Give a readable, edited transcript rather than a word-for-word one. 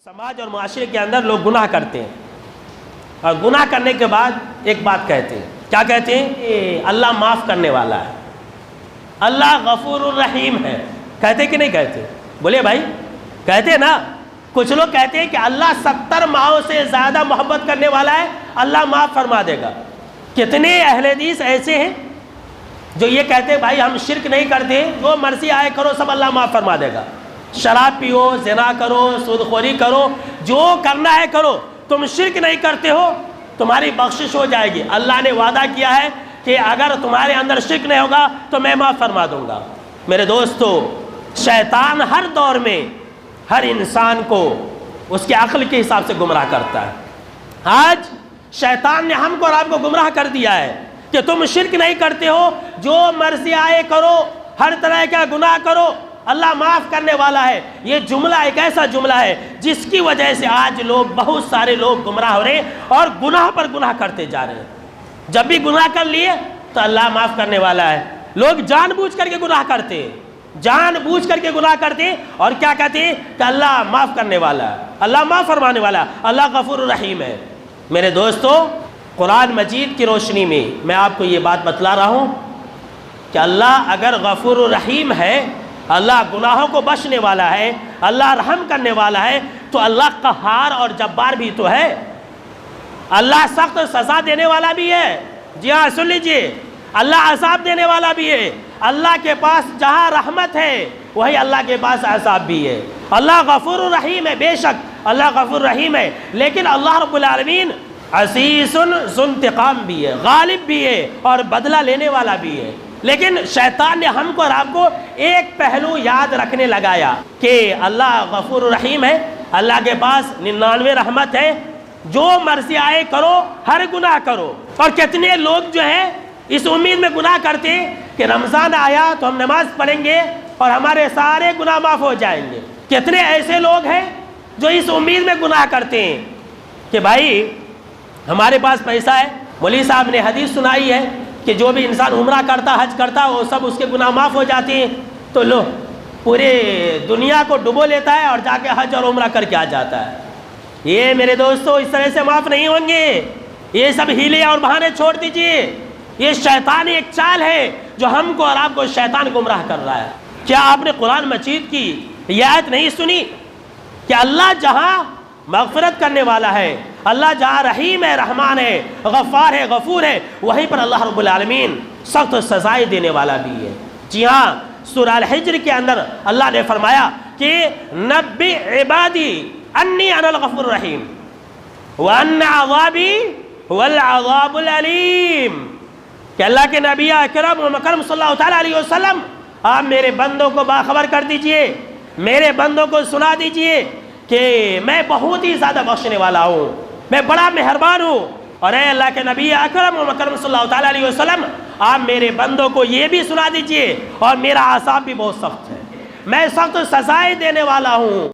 سماج اور معاشرے کے اندر لوگ گناہ کرتے ہیں اور گناہ کرنے کے بعد ایک بات کہتے ہیں. کیا کہتے ہیں؟ کہ اللہ معاف کرنے والا ہے, اللہ غفور الرحیم ہے. کہتے کہ نہیں کہتے؟ بولے بھائی, کہتے نا. کچھ لوگ کہتے ہیں کہ اللہ 70 ماؤں سے زیادہ محبت کرنے والا ہے, اللہ معاف فرما دے گا. کتنے اہل حدیث ایسے ہیں جو یہ کہتے ہیں بھائی ہم شرک نہیں کرتے, جو مرضی آئے کرو سب اللہ معاف فرما دے گا. شراب پیو, زنا کرو, سود خوری کرو, جو کرنا ہے کرو, تم شرک نہیں کرتے ہو تمہاری بخشش ہو جائے گی. اللہ نے وعدہ کیا ہے کہ اگر تمہارے اندر شرک نہیں ہوگا تو میں معاف فرما دوں گا. میرے دوستو, شیطان ہر دور میں ہر انسان کو اس کے عقل کے حساب سے گمراہ کرتا ہے. آج شیطان نے ہم کو اور آپ کو گمراہ کر دیا ہے کہ تم شرک نہیں کرتے ہو, جو مرضی آئے کرو, ہر طرح کا گناہ کرو, اللہ معاف کرنے والا ہے. یہ جملہ ایک ایسا جملہ ہے جس کی وجہ سے آج لوگ, بہت سارے لوگ گمراہ ہو رہے ہیں اور گناہ پر گناہ کرتے جا رہے ہیں. جب بھی گناہ کر لیے تو اللہ معاف کرنے والا ہے. لوگ جان بوجھ کر کے گناہ کرتے ہیں, جان بوجھ کر کے گناہ کرتے ہیں اور کیا کہتے ہیں کہ اللہ معاف کرنے والا ہے, اللہ معاف فرمانے والا ہے, اللہ غفور الرحیم ہے. میرے دوستو, قرآن مجید کی روشنی میں آپ کو یہ بات بتلا رہا ہوں کہ اللہ اگر غفور الرحیم ہے, اللہ گناہوں کو بخشنے والا ہے, اللہ رحم کرنے والا ہے, تو اللہ قہار اور جبار بھی تو ہے. اللہ سخت سزا دینے والا بھی ہے. جی ہاں, سن لیجئے, اللہ عذاب دینے والا بھی ہے. اللہ کے پاس جہاں رحمت ہے وہی اللہ کے پاس عذاب بھی ہے. اللہ غفور الرحیم ہے, بے شک اللہ غفور الرحیم ہے, لیکن اللہ رب العالمین عزیز ذو انتقام بھی ہے, غالب بھی ہے اور بدلہ لینے والا بھی ہے. لیکن شیطان نے ہم کو اور آپ کو ایک پہلو یاد رکھنے لگایا کہ اللہ غفور الرحیم ہے, اللہ کے پاس 99 رحمت ہے, جو مرضی آئے کرو, ہر گناہ کرو. اور کتنے لوگ جو ہیں اس امید میں گناہ کرتے کہ رمضان آیا تو ہم نماز پڑھیں گے اور ہمارے سارے گناہ معاف ہو جائیں گے. کتنے ایسے لوگ ہیں جو اس امید میں گناہ کرتے ہیں کہ بھائی ہمارے پاس پیسہ ہے. مولوی صاحب نے حدیث سنائی ہے کہ جو بھی انسان عمرہ کرتا, حج کرتا, وہ سب اس کے گناہ معاف ہو جاتے ہیں. تو لو, پورے دنیا کو ڈبو لیتا ہے اور جا کے حج اور عمرہ کر کے آ جاتا ہے. یہ میرے دوستو اس طرح سے معاف نہیں ہوں گے. یہ سب ہیلے اور بہانے چھوڑ دیجئے. یہ شیطانی ایک چال ہے جو ہم کو اور آپ کو شیطان گمراہ کر رہا ہے. کیا آپ نے قرآن مجید کی یہ آیت نہیں سنی کہ اللہ جہاں مغفرت کرنے والا ہے, اللہ جہاں رحیم ہے, رحمان ہے, غفار ہے, غفور ہے, وہیں پر اللہ رب العالمین سخت سزائیں دینے والا بھی ہے. جی ہاں, سورہ الحجر کے اندر اللہ نے فرمایا کہ نبئ عبادی انی انا الغفور الرحیم وان عذابی هو العذاب العلیم. کہ اللہ کے نبی اکرم و مکرم صلی اللہ تعالیٰ علیہ وسلم, آپ میرے بندوں کو باخبر کر دیجئے, میرے بندوں کو سنا دیجئے کہ میں بہت ہی زیادہ بخشنے والا ہوں, میں بڑا مہربان ہوں. اور اے اللہ کے نبی اکرم و مکرم صلی اللہ تعالیٰ علیہ وسلم, آپ میرے بندوں کو یہ بھی سنا دیجئے اور میرا عذاب بھی بہت سخت ہے, میں سخت سزائیں دینے والا ہوں.